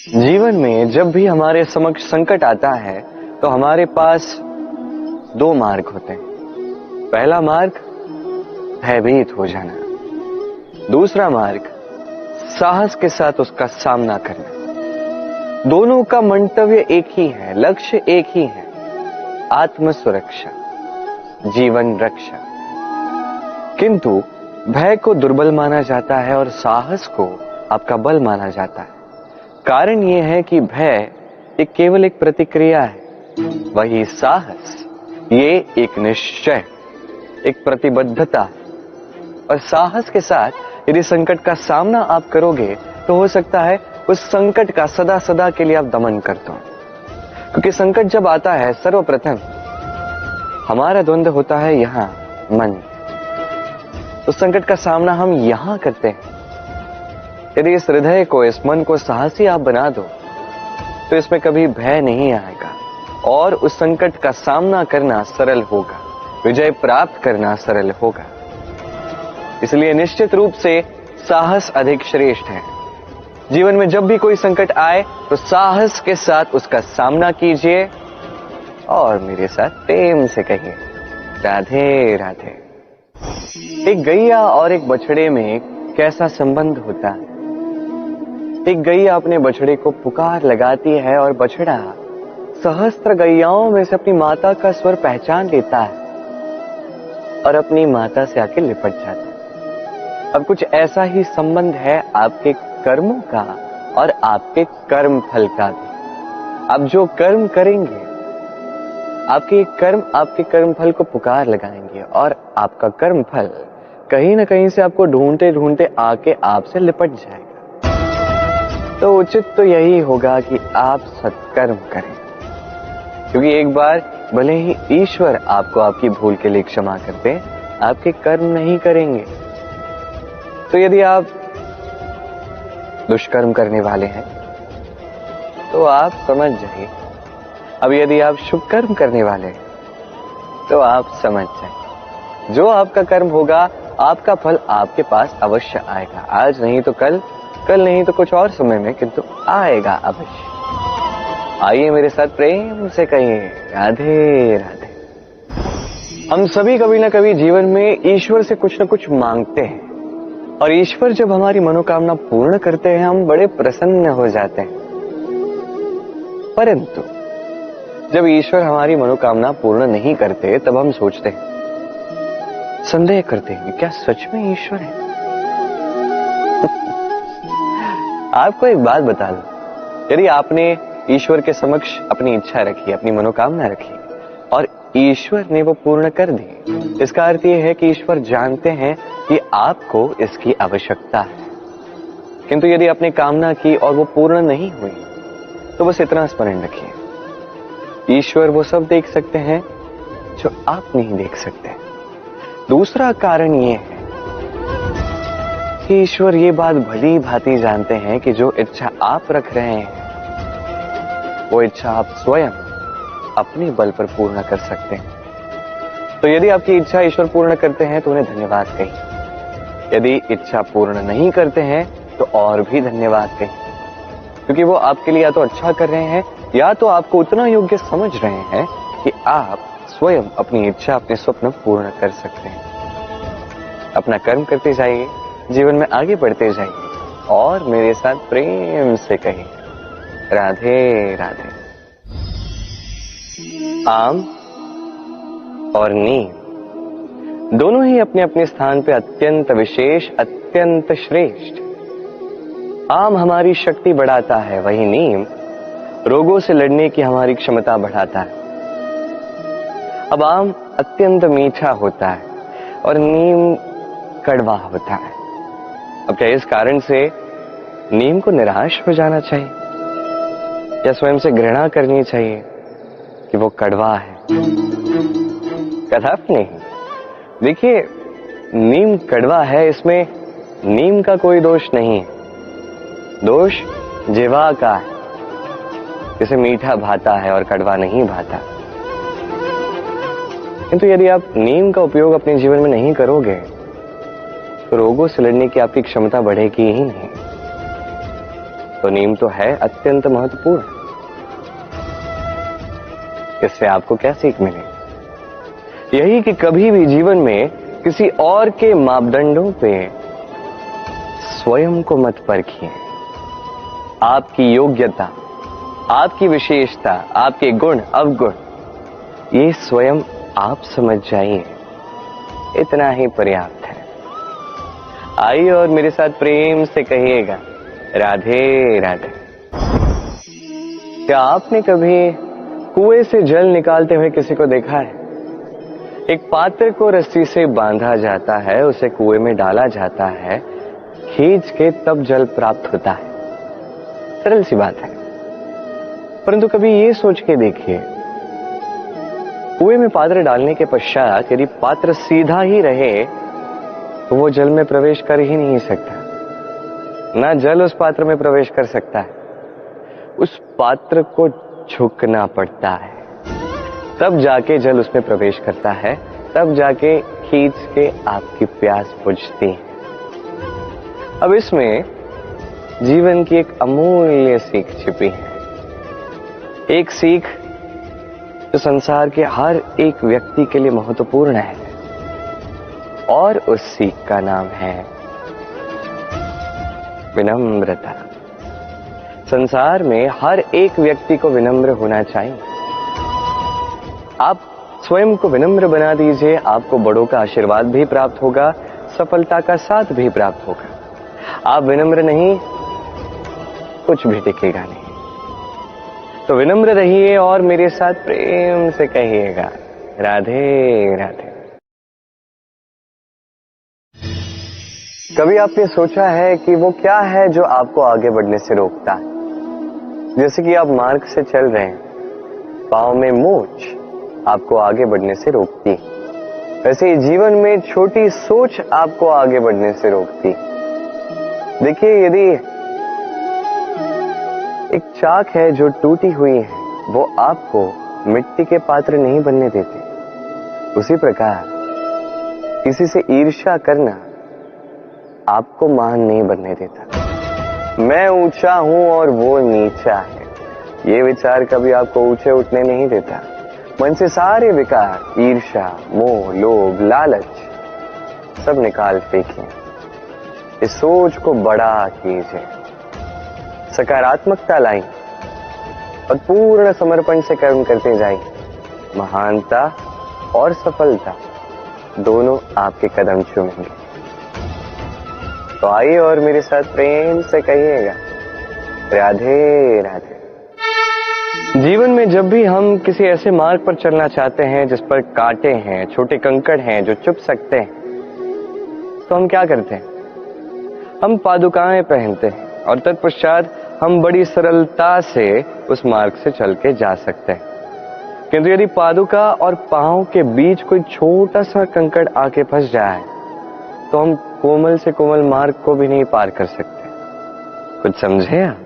जीवन में जब भी हमारे समक्ष संकट आता है तो हमारे पास दो मार्ग होते हैं। पहला मार्ग भयभीत हो जाना, दूसरा मार्ग साहस के साथ उसका सामना करना। दोनों का मंतव्य एक ही है, लक्ष्य एक ही है, आत्म सुरक्षा, जीवन रक्षा। किंतु भय को दुर्बल माना जाता है और साहस को आपका बल माना जाता है। कारण यह है कि भय एक केवल एक प्रतिक्रिया है, वही साहस ये एक निश्चय, एक प्रतिबद्धता है। और साहस के साथ यदि संकट का सामना आप करोगे तो हो सकता है उस संकट का सदा सदा के लिए आप दमन कर दो। क्योंकि संकट जब आता है सर्वप्रथम हमारा द्वंद्व होता है यहां मन। उस संकट का सामना हम यहां करते हैं। यदि इस हृदय को, इस मन को साहसी आप बना दो तो इसमें कभी भय नहीं आएगा और उस संकट का सामना करना सरल होगा, विजय प्राप्त करना सरल होगा। इसलिए निश्चित रूप से साहस अधिक श्रेष्ठ है। जीवन में जब भी कोई संकट आए तो साहस के साथ उसका सामना कीजिए और मेरे साथ प्रेम से कहिए राधे राधे। एक गैया और एक बछड़े में कैसा संबंध होता है। एक गैया अपने बछड़े को पुकार लगाती है और बछड़ा सहस्त्र गैयाओं में से अपनी माता का स्वर पहचान लेता है और अपनी माता से आके लिपट जाता है। अब कुछ ऐसा ही संबंध है आपके कर्मों का और आपके कर्म फल का भी। आप जो कर्म करेंगे, आपके कर्म फल को पुकार लगाएंगे और आपका कर्म फल कहीं ना कहीं से आपको ढूंढते ढूंढते आके आपसे लिपट जाएगा। तो उचित तो यही होगा कि आप सत्कर्म करें, क्योंकि एक बार भले ही ईश्वर आपको आपकी भूल के लिए क्षमा करते, आपके कर्म नहीं करेंगे। तो यदि आप दुष्कर्म करने वाले हैं तो आप समझ जाइए। अब यदि आप शुभ कर्म करने वाले हैं तो आप समझ जाइए, जो आपका कर्म होगा आपका फल आपके पास अवश्य आएगा। आज नहीं तो कल, कल नहीं तो कुछ और समय में, किंतु आएगा अवश्य। आइए मेरे साथ प्रेम से कहिए राधे राधे। हम सभी कभी ना कभी जीवन में ईश्वर से कुछ न कुछ मांगते हैं और ईश्वर जब हमारी मनोकामना पूर्ण करते हैं हम बड़े प्रसन्न हो जाते हैं। परंतु जब ईश्वर हमारी मनोकामना पूर्ण नहीं करते तब हम सोचते हैं, संदेह करते हैं, क्या सच में ईश्वर है? आपको एक बात बता दूं, यदि आपने ईश्वर के समक्ष अपनी इच्छा रखी, अपनी मनोकामना रखी और ईश्वर ने वो पूर्ण कर दी, इसका अर्थ यह है कि ईश्वर जानते हैं कि आपको इसकी आवश्यकता है। किंतु यदि आपने कामना की और वो पूर्ण नहीं हुई तो बस इतना स्मरण रखिए, ईश्वर वो सब देख सकते हैं जो आप नहीं देख सकते। दूसरा कारण ये है कि ईश्वर ये बात भली भांति जानते हैं कि जो इच्छा आप रख रहे हैं वो इच्छा आप स्वयं अपने बल पर पूर्ण कर सकते हैं। तो यदि आपकी इच्छा ईश्वर पूर्ण करते हैं तो उन्हें धन्यवाद कहिए। यदि इच्छा पूर्ण नहीं करते हैं तो और भी धन्यवाद कहिए, क्योंकि वो आपके लिए या तो अच्छा कर रहे हैं या तो आपको उतना योग्य समझ रहे हैं कि आप स्वयं अपनी इच्छा, अपने स्वप्न पूर्ण कर सकते हैं। अपना कर्म करते जाइए, जीवन में आगे बढ़ते जाइए और मेरे साथ प्रेम से कहिए राधे राधे। आम और नीम दोनों ही अपने अपने स्थान पे अत्यंत विशेष, अत्यंत श्रेष्ठ। आम हमारी शक्ति बढ़ाता है, वही नीम रोगों से लड़ने की हमारी क्षमता बढ़ाता है। अब आम अत्यंत मीठा होता है और नीम कड़वा होता है। अब क्या इस कारण से नीम को निराश हो जाना चाहिए या स्वयं से घृणा करनी चाहिए कि वो कड़वा है? कदापि नहीं। देखिए, नीम कड़वा है, इसमें नीम का कोई दोष नहीं है, दोष जिह्वा का है। इसे मीठा भाता है और कड़वा नहीं भाता। किंतु यदि आप नीम का उपयोग अपने जीवन में नहीं करोगे तो रोगों से लड़ने की आपकी क्षमता बढ़ेगी ही नहीं। तो नींव तो है अत्यंत महत्वपूर्ण। इससे आपको क्या सीख मिलेगी? यही कि कभी भी जीवन में किसी और के मापदंडों पे स्वयं को मत परखिए। आपकी योग्यता, आपकी विशेषता, आपके गुण अवगुण, ये स्वयं आप समझ जाइए, इतना ही पर्याप्त है। आइए और मेरे साथ प्रेम से कहिएगा, राधे राधे। क्या आपने कभी कुएं से जल निकालते हुए किसी को देखा है? एक पात्र को रस्सी से बांधा जाता है, उसे कुएं में डाला जाता है, खींच के तब जल प्राप्त होता है। सरल सी बात है, परंतु कभी ये सोच के देखिए, कुएं में पात्र डालने के पश्चात यदि पात्र सीधा ही रहे तो वो जल में प्रवेश कर ही नहीं सकता। ना जल उस पात्र में प्रवेश कर सकता है, उस पात्र को झुकना पड़ता है, तब जाके जल उसमें प्रवेश करता है, तब जाके खींच के आपकी प्यास बुझती है। अब इसमें जीवन की एक अमूल्य सीख छिपी है, एक सीख जो संसार के हर एक व्यक्ति के लिए महत्वपूर्ण है, और उस सीख का नाम है विनम्रता। संसार में हर एक व्यक्ति को विनम्र होना चाहिए। आप स्वयं को विनम्र बना दीजिए, आपको बड़ों का आशीर्वाद भी प्राप्त होगा, सफलता का साथ भी प्राप्त होगा। आप विनम्र नहीं, कुछ भी टिकेगा नहीं। तो विनम्र रहिए और मेरे साथ प्रेम से कहिएगा, राधे राधे। कभी आपने सोचा है कि वो क्या है जो आपको आगे बढ़ने से रोकता है? जैसे कि आप मार्ग से चल रहे हैं, पांव में मोच आपको आगे बढ़ने से रोकती, वैसे ही जीवन में छोटी सोच आपको आगे बढ़ने से रोकती। देखिए, यदि एक चाक है जो टूटी हुई है, वो आपको मिट्टी के पात्र नहीं बनने देते। उसी प्रकार किसी से ईर्ष्या करना आपको महान नहीं बनने देता। मैं ऊंचा हूं और वो नीचा है, ये विचार कभी आपको ऊंचे उठने नहीं देता। मन से सारे विकार, ईर्ष्या, मोह, लोभ, लालच सब निकाल फेंकिए। इस सोच को बड़ा कीजिए, सकारात्मकता लाइए और पूर्ण समर्पण से कर्म करते जाइए। महानता और सफलता दोनों आपके कदम चूमेंगे। तो आइए और मेरे साथ प्रेम से कहिएगा, राधे राधे। जीवन में जब भी हम किसी ऐसे मार्ग पर चलना चाहते हैं जिस पर कांटे हैं, छोटे कंकड़ हैं जो चुभ सकते हैं, तो हम क्या करते हैं? हम पादुकाएं पहनते हैं और तत्पश्चात हम बड़ी सरलता से उस मार्ग से चल के जा सकते हैं। किंतु यदि पादुका और पांव के बीच कोई छोटा सा कंकड़ आके फंस जाए तो हम कोमल से कोमल मार्ग को भी नहीं पार कर सकते। कुछ समझे आप?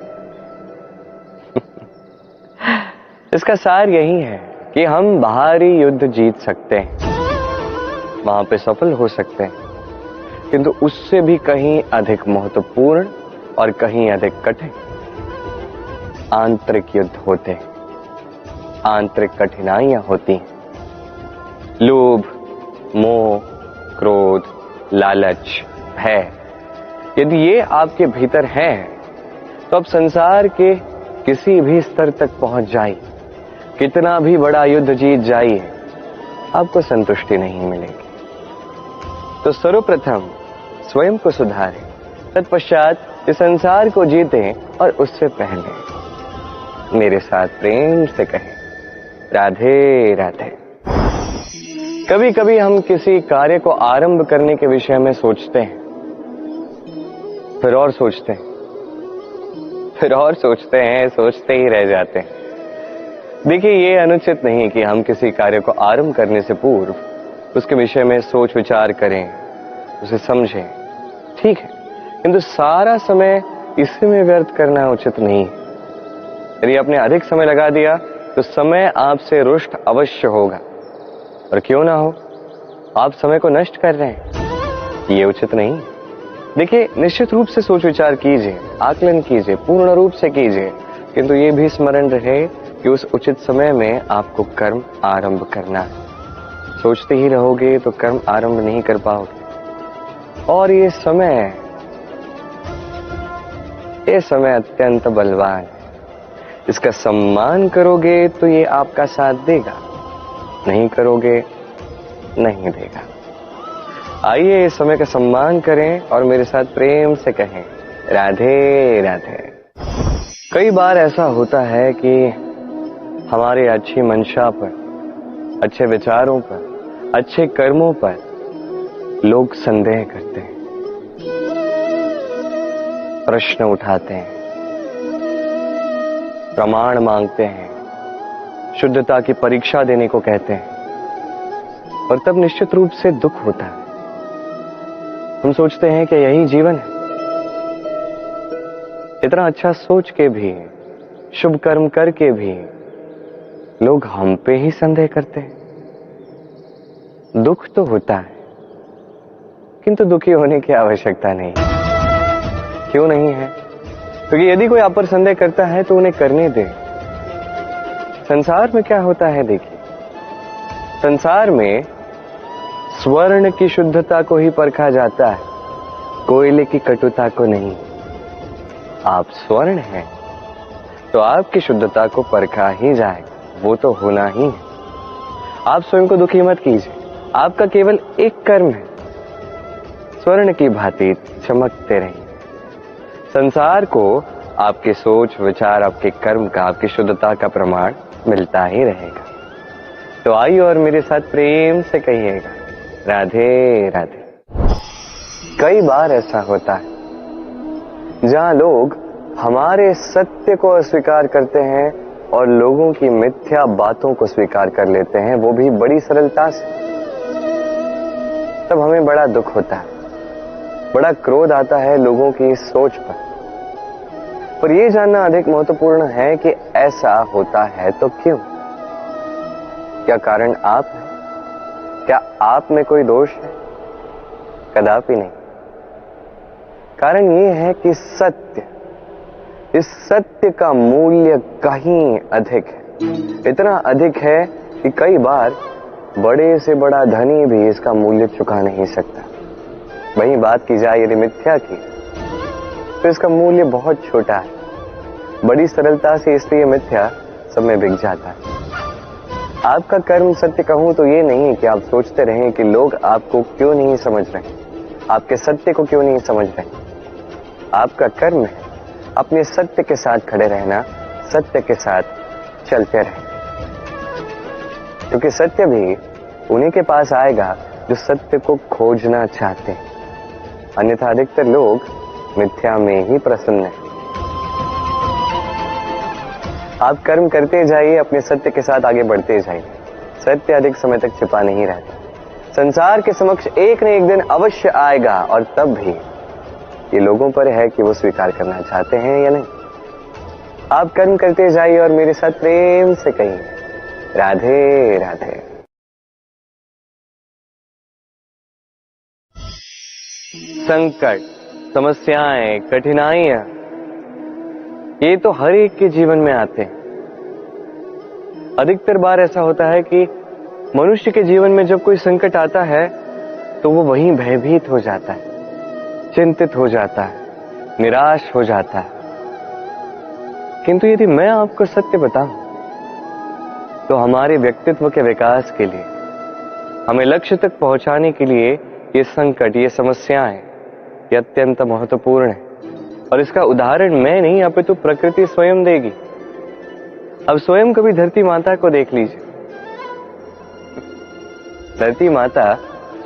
इसका सार यही है कि हम बाहरी युद्ध जीत सकते हैं, वहां पे सफल हो सकते हैं, किंतु उससे भी कहीं अधिक महत्वपूर्ण और कहीं अधिक कठिन आंतरिक युद्ध होते हैं, आंतरिक कठिनाइयां होती हैं। लोभ, मोह, क्रोध, लालच, भय, यदि ये आपके भीतर है तो आप संसार के किसी भी स्तर तक पहुंच जाइए, कितना भी बड़ा युद्ध जीत जाइए, आपको संतुष्टि नहीं मिलेगी। तो सर्वप्रथम स्वयं को सुधारें, तत्पश्चात इस संसार को जीतें और उससे पहले मेरे साथ प्रेम से कहें, राधे राधे। कभी कभी हम किसी कार्य को आरंभ करने के विषय में सोचते हैं, फिर और सोचते हैं, फिर और सोचते हैं, सोचते ही रह जाते हैं। देखिए, ये अनुचित नहीं कि हम किसी कार्य को आरंभ करने से पूर्व उसके विषय में सोच विचार करें, उसे समझें, ठीक है, किंतु सारा समय इसी में व्यर्थ करना उचित नहीं है। यदि आपने अधिक समय लगा दिया तो समय आपसे रुष्ट अवश्य होगा, और क्यों ना हो, आप समय को नष्ट कर रहे हैं, ये उचित नहीं। देखिए, निश्चित रूप से सोच विचार कीजिए, आकलन कीजिए, पूर्ण रूप से कीजिए, किंतु ये भी स्मरण रहे कि उस उचित समय में आपको कर्म आरंभ करना है। सोचते ही रहोगे तो कर्म आरंभ नहीं कर पाओगे। और ये समय अत्यंत बलवान है। इसका सम्मान करोगे तो ये आपका साथ देगा, नहीं करोगे नहीं देगा। आइए इस समय का सम्मान करें और मेरे साथ प्रेम से कहें राधे राधे। कई बार ऐसा होता है कि हमारे अच्छी मंशा पर, अच्छे विचारों पर, अच्छे कर्मों पर लोग संदेह करते हैं, प्रश्न उठाते हैं, प्रमाण मांगते हैं, शुद्धता की परीक्षा देने को कहते हैं, और तब निश्चित रूप से दुख होता है। हम सोचते हैं कि यही जीवन है। इतना अच्छा सोच के भी, शुभ कर्म करके भी लोग हम पे ही संदेह करते हैं। दुख तो होता है, किंतु दुखी होने की आवश्यकता नहीं। क्यों नहीं है? क्योंकि यदि कोई आप पर संदेह करता है तो उन्हें करने दे। संसार में क्या होता है देखिए, संसार में स्वर्ण की शुद्धता को ही परखा जाता है, कोयले की कटुता को नहीं। आप स्वर्ण हैं तो आपकी शुद्धता को परखा ही जाएगा, वो तो होना ही है। आप स्वयं को दुखी मत कीजिए, आपका केवल एक कर्म है, स्वर्ण की भांति चमकते रहिए। संसार को आपके सोच विचार, आपके कर्म का, आपकी शुद्धता का प्रमाण मिलता ही रहेगा। तो आइए और मेरे साथ प्रेम से कहिएगा राधे राधे। कई बार ऐसा होता है जहां लोग हमारे सत्य को अस्वीकार करते हैं और लोगों की मिथ्या बातों को स्वीकार कर लेते हैं, वो भी बड़ी सरलता से। तब हमें बड़ा दुख होता है, बड़ा क्रोध आता है लोगों की इस सोच पर यह जानना अधिक महत्वपूर्ण है कि ऐसा होता है तो क्यों? क्या कारण आप है? क्या आप में कोई दोष है? कदापि नहीं। कारण यह है कि सत्य, इस सत्य का मूल्य कहीं अधिक है। इतना अधिक है कि कई बार बड़े से बड़ा धनी भी इसका मूल्य चुका नहीं सकता। वहीं बात की जाए यदि मिथ्या की, तो इसका मूल्य बहुत छोटा है, बड़ी सरलता से इसलिए मिथ्या सब में बिक जाता है। आपका कर्म सत्य कहूं तो ये नहीं कि आप सोचते रहें कि लोग आपको क्यों नहीं समझ रहे, आपके सत्य को क्यों नहीं समझ रहे। आपका कर्म है अपने सत्य के साथ खड़े रहना, सत्य के साथ चलते रहें, क्योंकि सत्य भी उन्हीं के पास आएगा जो सत्य को खोजना चाहते हैं। अन्यथा अधिकतर लोग मिथ्या में ही प्रसन्न हैं। आप कर्म करते जाइए, अपने सत्य के साथ आगे बढ़ते जाइए। सत्य अधिक समय तक छिपा नहीं रहता, संसार के समक्ष एक न एक दिन अवश्य आएगा, और तब भी ये लोगों पर है कि वो स्वीकार करना चाहते हैं या नहीं। आप कर्म करते जाइए और मेरे साथ प्रेम से कहिए राधे राधे। संकट, समस्याएं, कठिनाइयां, ये तो हर एक के जीवन में आते हैं। अधिकतर बार ऐसा होता है कि मनुष्य के जीवन में जब कोई संकट आता है तो वो वहीं भयभीत हो जाता है, चिंतित हो जाता है, निराश हो जाता है। किंतु यदि मैं आपको सत्य बताऊं तो हमारे व्यक्तित्व के विकास के लिए, हमें लक्ष्य तक पहुंचाने के लिए ये संकट, ये समस्याएं, ये अत्यंत महत्वपूर्ण है। और इसका उदाहरण मैं नहीं, अपितु प्रकृति स्वयं देगी। अब स्वयं कभी धरती माता को देख लीजिए। धरती माता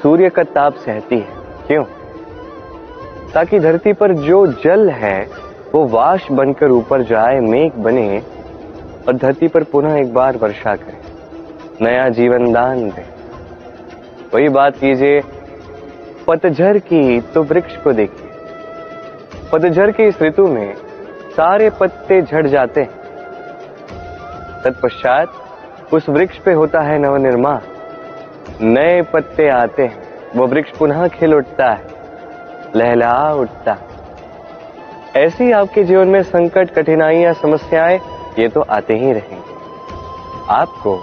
सूर्य का ताप सहती है, क्यों? ताकि धरती पर जो जल है वो वाष्प बनकर ऊपर जाए, मेघ बने और धरती पर पुनः एक बार वर्षा करे, नया जीवन दान दे। वही बात कीजिए पतझड़ की, तो वृक्ष को देखिए। पतझड़ की इस ऋतु में सारे पत्ते झड़ जाते हैं, तत्पश्चात उस वृक्ष पे होता है नवनिर्माण, नए पत्ते आते हैं, वो वृक्ष पुनः खिल उठता है, लहला उठता। ऐसी आपके जीवन में संकट, कठिनाइयां, समस्याएं ये तो आते ही रहेंगे। आपको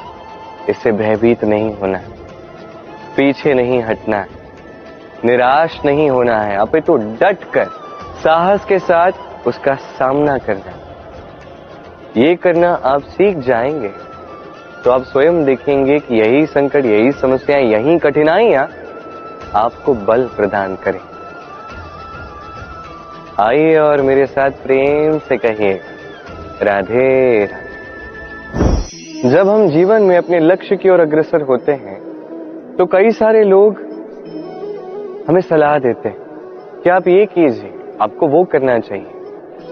इससे भयभीत नहीं होना है, पीछे नहीं हटना है, निराश नहीं होना है, अपितु डट कर साहस के साथ उसका सामना करना है। ये करना आप सीख जाएंगे तो आप स्वयं देखेंगे कि यही संकट, यही समस्याएं, यही कठिनाइयां आपको बल प्रदान करें। आइए और मेरे साथ प्रेम से कहिए, राधे राधे। जब हम जीवन में अपने लक्ष्य की ओर अग्रसर होते हैं तो कई सारे लोग हमें सलाह देते हैं कि आप ये कीजिए, आपको वो करना चाहिए,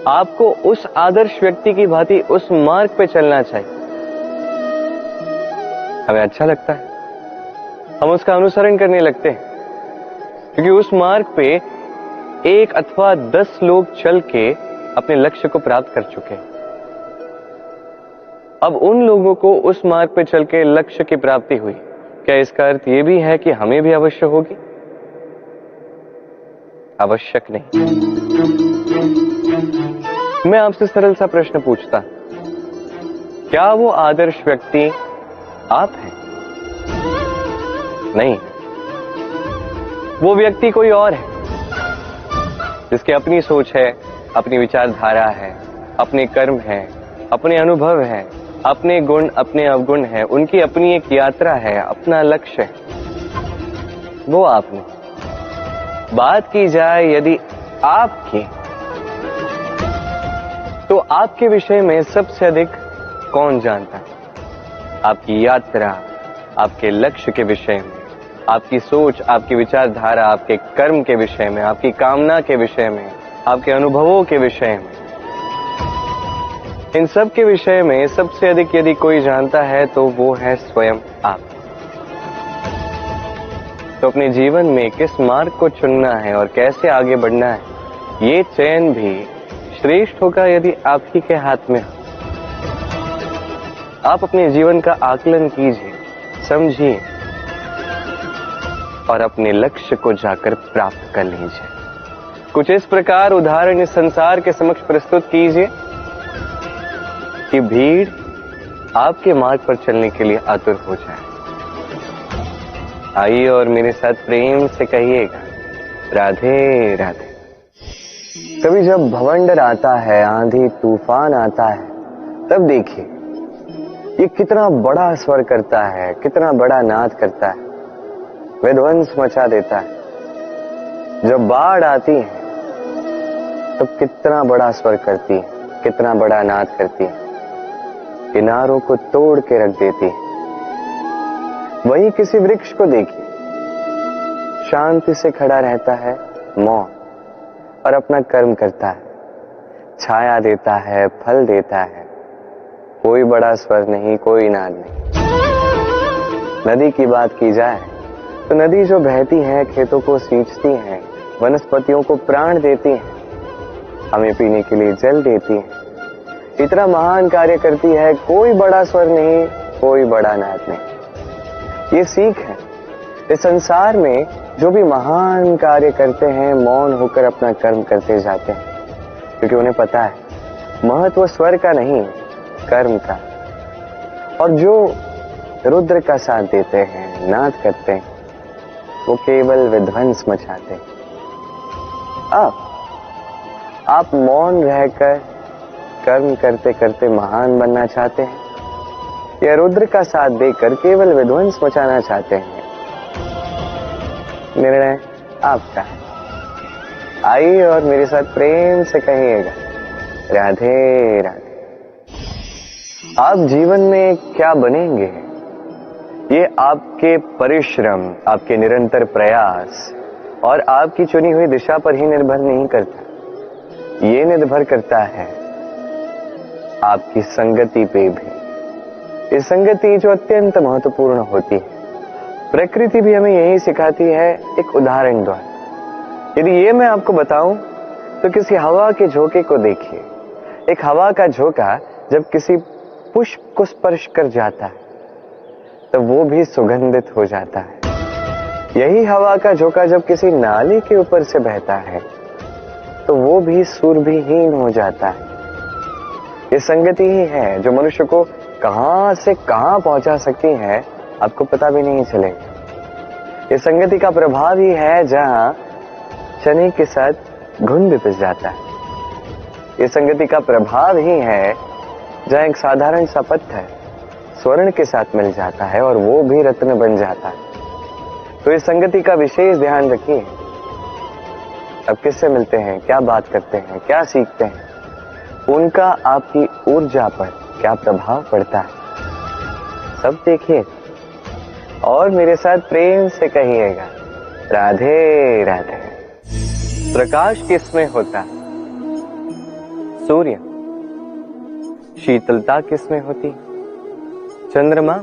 आपको उस आदर्श व्यक्ति की भांति उस मार्ग पे चलना चाहिए। हमें अच्छा लगता है, हम उसका अनुसरण करने लगते हैं, क्योंकि उस मार्ग पे 1 अथवा 10 लोग चल के अपने लक्ष्य को प्राप्त कर चुके हैं। अब उन लोगों को उस मार्ग पे चल के लक्ष्य की प्राप्ति हुई, क्या इसका अर्थ यह भी है कि हमें भी अवश्य होगी? आवश्यक नहीं। मैं आपसे सरल सा प्रश्न पूछता, क्या वो आदर्श व्यक्ति आप हैं? नहीं, वो व्यक्ति कोई और है, जिसकी अपनी सोच है, अपनी विचारधारा है, अपने कर्म है, अपने अनुभव है, अपने गुण, अपने अवगुण है, उनकी अपनी एक यात्रा है, अपना लक्ष्य है। वो आप नहीं। बात की जाए यदि आपकी, तो आपके विषय में सबसे अधिक कौन जानता है? आपकी यात्रा, आपके लक्ष्य के विषय में, आपकी सोच, आपकी विचारधारा, आपके कर्म के विषय में, आपकी कामना के विषय में, आपके अनुभवों के विषय में, इन सब के विषय में सबसे अधिक यदि कोई जानता है तो वो है स्वयं आप। तो अपने जीवन में किस मार्ग को चुनना है और कैसे आगे बढ़ना है, ये चयन भी श्रेष्ठ होगा यदि आप ही के हाथ में हो। आप अपने जीवन का आकलन कीजिए, समझिए और अपने लक्ष्य को जाकर प्राप्त कर लीजिए। कुछ इस प्रकार उदाहरण इस संसार के समक्ष प्रस्तुत कीजिए कि भीड़ आपके मार्ग पर चलने के लिए आतुर हो जाए। आइए और मेरे साथ प्रेम से कहिएगा, राधे राधे। कभी जब भवंडर आता है, आंधी तूफान आता है, तब देखिए ये कितना बड़ा स्वर करता है, कितना बड़ा नाद करता है, विध्वंस मचा देता है। जब बाढ़ आती है तब कितना बड़ा स्वर करती है, कितना बड़ा नाद करती है, किनारों को तोड़ के रख देती है। वहीं किसी वृक्ष को देखिए, शांति से खड़ा रहता है, मौन, और अपना कर्म करता है, छाया देता है, फल देता है, कोई बड़ा स्वर नहीं, कोई नाद नहीं। नदी की बात की जाए तो नदी जो बहती है, खेतों को सींचती है, वनस्पतियों को प्राण देती है, हमें पीने के लिए जल देती है, इतना महान कार्य करती है, कोई बड़ा स्वर नहीं, कोई बड़ा नाद नहीं। ये सीख है। इस संसार में जो भी महान कार्य करते हैं, मौन होकर अपना कर्म करते जाते हैं, क्योंकि उन्हें पता है महत्व स्वर का नहीं, कर्म का। और जो रुद्र का साथ देते हैं, नाद करते हैं, वो केवल विध्वंस मचाते हैं। आप मौन रहकर कर्म करते करते महान बनना चाहते हैं, या रुद्र का साथ देकर केवल विध्वंस मचाना चाहते हैं? निर्णय आपका है। आइए और मेरे साथ प्रेम से कहिएगा, राधे राधे। आप जीवन में क्या बनेंगे, ये आपके परिश्रम, आपके निरंतर प्रयास और आपकी चुनी हुई दिशा पर ही निर्भर नहीं करता। ये निर्भर करता है आपकी संगति पे भी। ये संगति जो अत्यंत महत्वपूर्ण होती है। प्रकृति भी हमें यही सिखाती है, एक उदाहरण द्वारा। यदि ये मैं आपको बताऊं तो किसी हवा के झोंके को देखिए। एक हवा का झोंका जब किसी पुष्प को स्पर्श कर जाता है तो वो भी सुगंधित हो जाता है। यही हवा का झोंका जब किसी नाली के ऊपर से बहता है तो वो भी सुरभिहीन हो जाता है। ये संगति ही है जो मनुष्य को कहां से कहां पहुंचा सकती है, आपको पता भी नहीं चलेगा। ये संगति का प्रभाव ही है जहां चने के साथ घुन भी पिस जाता है। ये संगति का प्रभाव ही है जहां एक साधारण सा पत्थर स्वर्ण के साथ मिल जाता है और वो भी रत्न बन जाता है। तो इस संगति का विशेष ध्यान रखिए। अब किससे मिलते हैं, क्या बात करते हैं, क्या सीखते हैं, उनका आपकी ऊर्जा पर क्या प्रभाव पड़ता है, सब देखिए और मेरे साथ प्रेम से कहिएगा राधे राधे। प्रकाश किसमें होता है? सूर्य। शीतलता किसमें होती? चंद्रमा।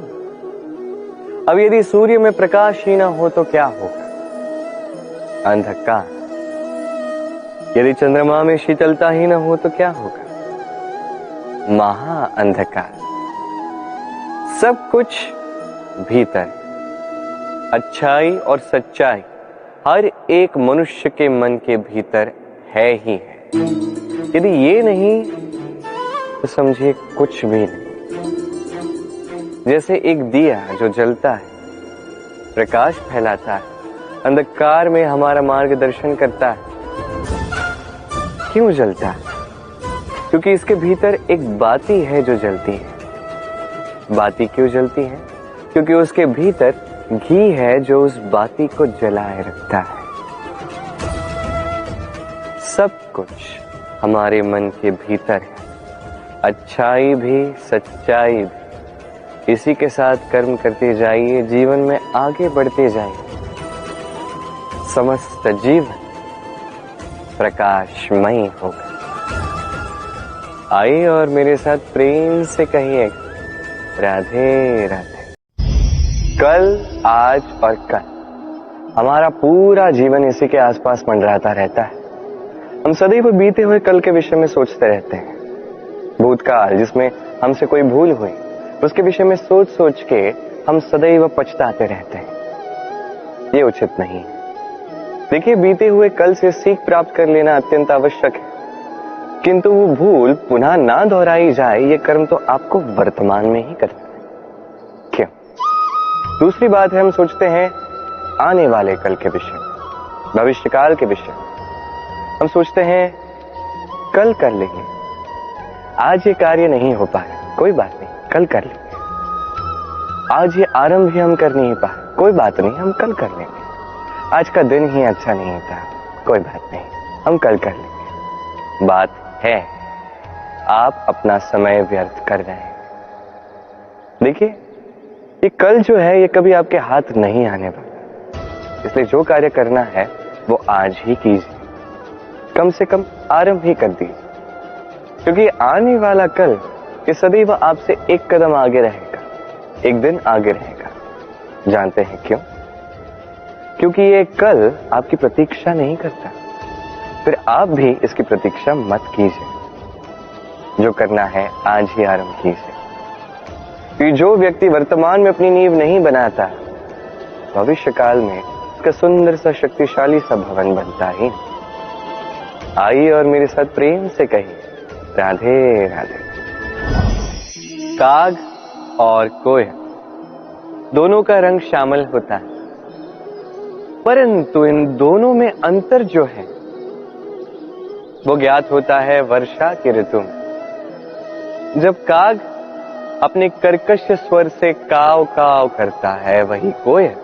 अब यदि सूर्य में प्रकाश ही ना हो तो क्या होगा? अंधकार। यदि चंद्रमा में शीतलता ही ना हो तो क्या होगा? महा अंधकार। सब कुछ भीतर, अच्छाई और सच्चाई हर एक मनुष्य के मन के भीतर है ही है। यदि ये नहीं तो समझिए कुछ भी नहीं। जैसे एक दिया जो जलता है, प्रकाश फैलाता है, अंधकार में हमारा मार्गदर्शन करता है। क्यों जलता है? क्योंकि इसके भीतर एक बाती है जो जलती है। बाती क्यों जलती है? क्योंकि उसके भीतर घी है जो उस बाती को जलाए रखता है। सब कुछ हमारे मन के भीतर है, अच्छाई भी सच्चाई भी। इसी के साथ कर्म करते जाइए, जीवन में आगे बढ़ते जाइए। समस्त जीवन प्रकाशमय होगा। आइए और मेरे साथ प्रेम से कहिए राधे राधे। कल, आज और कल, हमारा पूरा जीवन इसी के आसपास मंडराता रहता है। हम सदैव बीते हुए कल के विषय में सोचते रहते हैं। भूतकाल जिसमें हमसे कोई भूल हुई, उसके विषय में सोच सोच के हम सदैव पछताते रहते हैं। ये उचित नहीं है। देखिए, बीते हुए कल से सीख प्राप्त कर लेना अत्यंत आवश्यक है, किंतु वो भूल पुनः ना दोहराई जाए, ये कर्म तो आपको वर्तमान में ही करना है। क्यों? दूसरी बात है, हम सोचते हैं आने वाले कल के विषय, भविष्यकाल के विषय। हम सोचते हैं कल कर लेंगे, आज ये कार्य नहीं हो पाया, कोई बात नहीं, कल कर लेंगे। आज ये आरंभ भी हम कर नहीं पाए, कोई बात नहीं, हम कल कर लेंगे। आज का दिन ही अच्छा नहीं था, कोई बात नहीं, हम कल कर लेंगे। बात है, आप अपना समय व्यर्थ कर रहे हैं। देखिए, ये कल जो है ये कभी आपके हाथ नहीं आने वाला, इसलिए जो कार्य करना है वो आज ही कीजिए। कम से कम आरंभ ही कर दीजिए, क्योंकि आने वाला कल ये सदैव आपसे एक कदम आगे रहेगा, एक दिन आगे रहेगा। जानते हैं क्यों? क्योंकि ये कल आपकी प्रतीक्षा नहीं करता। फिर आप भी इसकी प्रतीक्षा मत कीजिए। जो करना है आज ही आरंभ कीजिए। कि जो व्यक्ति वर्तमान में अपनी नींव नहीं बनाता, भविष्य काल में इसका सुंदर सा शक्तिशाली सा भवन बनता ही। आइए और मेरे साथ प्रेम से कहिए राधे राधे। काग और कोयल दोनों का रंग श्यामल होता है, परंतु इन दोनों में अंतर जो है वो ज्ञात होता है वर्षा की ऋतु में। जब काग अपने कर्कश स्वर से काव काव करता है, वही कोयल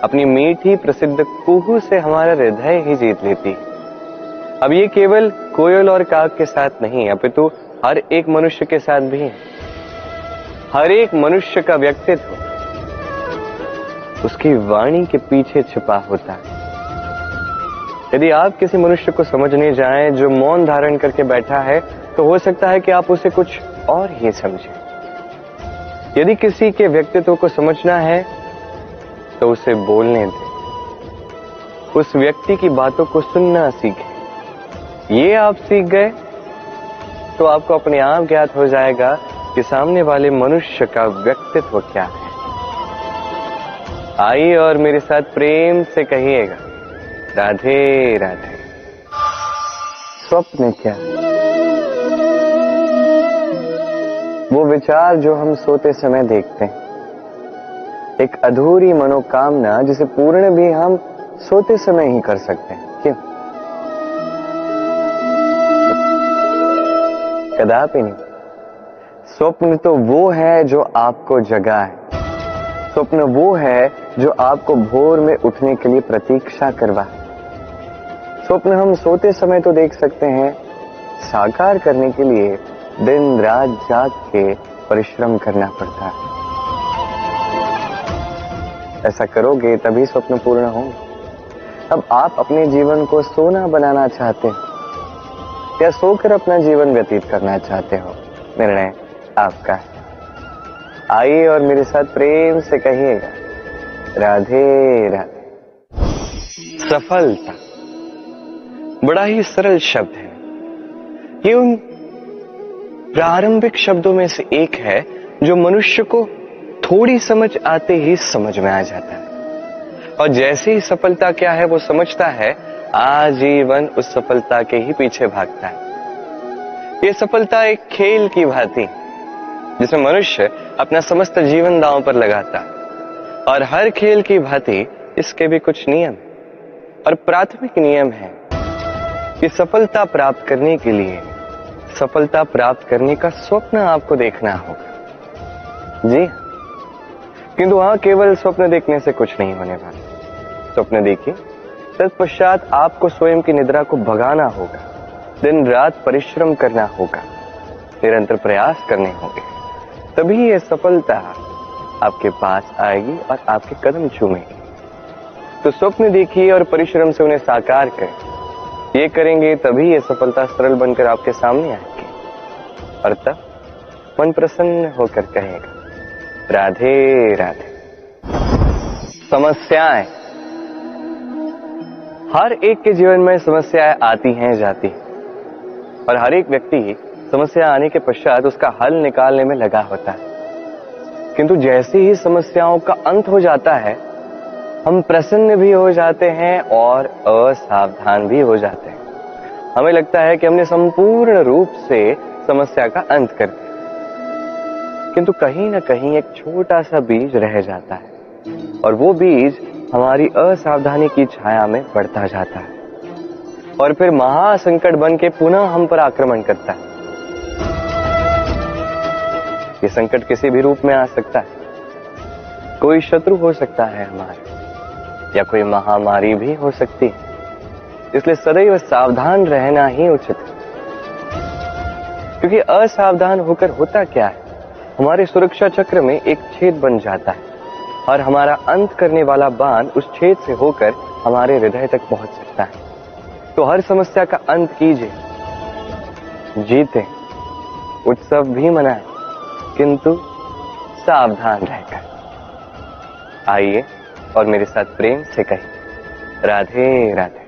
अपनी मीठी प्रसिद्ध कुहू से हमारा हृदय ही जीत लेती है। अब ये केवल कोयल और काग के साथ नहीं, अपितु हर एक मनुष्य के साथ भी है। हर एक मनुष्य का व्यक्तित्व उसकी वाणी के पीछे छिपा होता है। यदि आप किसी मनुष्य को समझने जाएं जो मौन धारण करके बैठा है, तो हो सकता है कि आप उसे कुछ और ही समझें। यदि किसी के व्यक्तित्व को समझना है तो उसे बोलने दें, उस व्यक्ति की बातों को सुनना सीखें। ये आप सीख गए तो आपको अपने आप ज्ञात हो जाएगा कि सामने वाले मनुष्य का व्यक्तित्व क्या है। आइए और मेरे साथ प्रेम से कहिएगा, राधे राधे। स्वप्न क्या? वो विचार जो हम सोते समय देखते हैं, एक अधूरी मनोकामना जिसे पूर्ण भी हम सोते समय ही कर सकते हैं। क्यों? कदापि नहीं। स्वप्न तो वो है जो आपको जगाए, स्वप्न वो है जो आपको भोर में उठने के लिए प्रतीक्षा करवाए। स्वप्न हम सोते समय तो देख सकते हैं, साकार करने के लिए दिन रात जाग के परिश्रम करना पड़ता है। ऐसा करोगे तभी स्वप्न पूर्ण होंगे। अब आप अपने जीवन को सोना बनाना चाहते हो या सोकर अपना जीवन व्यतीत करना चाहते हो, निर्णय आपका है। आइए और मेरे साथ प्रेम से कहिएगा, राधे राधे। सफलता बड़ा ही सरल शब्द है। ये उन प्रारंभिक शब्दों में से एक है जो मनुष्य को थोड़ी समझ आते ही समझ में आ जाता है, और जैसे ही सफलता क्या है वो समझता है, आजीवन उस सफलता के ही पीछे भागता है। ये सफलता एक खेल की भांति जिसमें मनुष्य अपना समस्त जीवन दांव पर लगाता है, और हर खेल की भांति इसके भी कुछ नियम और प्राथमिक नियम है कि सफलता प्राप्त करने के लिए सफलता प्राप्त करने का स्वप्न आपको देखना होगा। जी, किंतु वहां केवल स्वप्न देखने से कुछ नहीं होने वाला। स्वप्न देखिए, तत्पश्चात आपको स्वयं की निद्रा को भगाना होगा, दिन रात परिश्रम करना होगा, निरंतर प्रयास करने होंगे, तभी ये सफलता आपके पास आएगी और आपके कदम चूमेगी। तो स्वप्न देखिए और परिश्रम से उन्हें साकार करें। ये करेंगे तभी ये सफलता सरल बनकर आपके सामने आएगी, और तब मन प्रसन्न होकर कहेगा, राधे राधे। समस्याएं, हर एक के जीवन में समस्याएं आती हैं, जाती हैं, और हर एक व्यक्ति समस्या आने के पश्चात उसका हल निकालने में लगा होता है। किंतु जैसे ही समस्याओं का अंत हो जाता है, हम प्रसन्न भी हो जाते हैं और असावधान भी हो जाते हैं। हमें लगता है कि हमने संपूर्ण रूप से समस्या का अंत कर दिया, किंतु कहीं ना कहीं एक छोटा सा बीज रह जाता है, और वो बीज हमारी असावधानी की छाया में बढ़ता जाता है, और फिर महासंकट बन के पुनः हम पर आक्रमण करता है। ये संकट किसी भी रूप में आ सकता है, कोई शत्रु हो सकता है हमारे, या कोई महामारी भी हो सकती है। इसलिए सदैव सावधान रहना ही उचित है, क्योंकि असावधान होकर होता क्या है, हमारे सुरक्षा चक्र में एक छेद बन जाता है, और हमारा अंत करने वाला बाण उस छेद से होकर हमारे हृदय तक पहुंच सकता है। तो हर समस्या का अंत कीजिए, जीते, उत्सव भी मनाएं, किंतु सावधान रहकर। आइए और मेरे साथ प्रेम से कहिए, राधे राधे।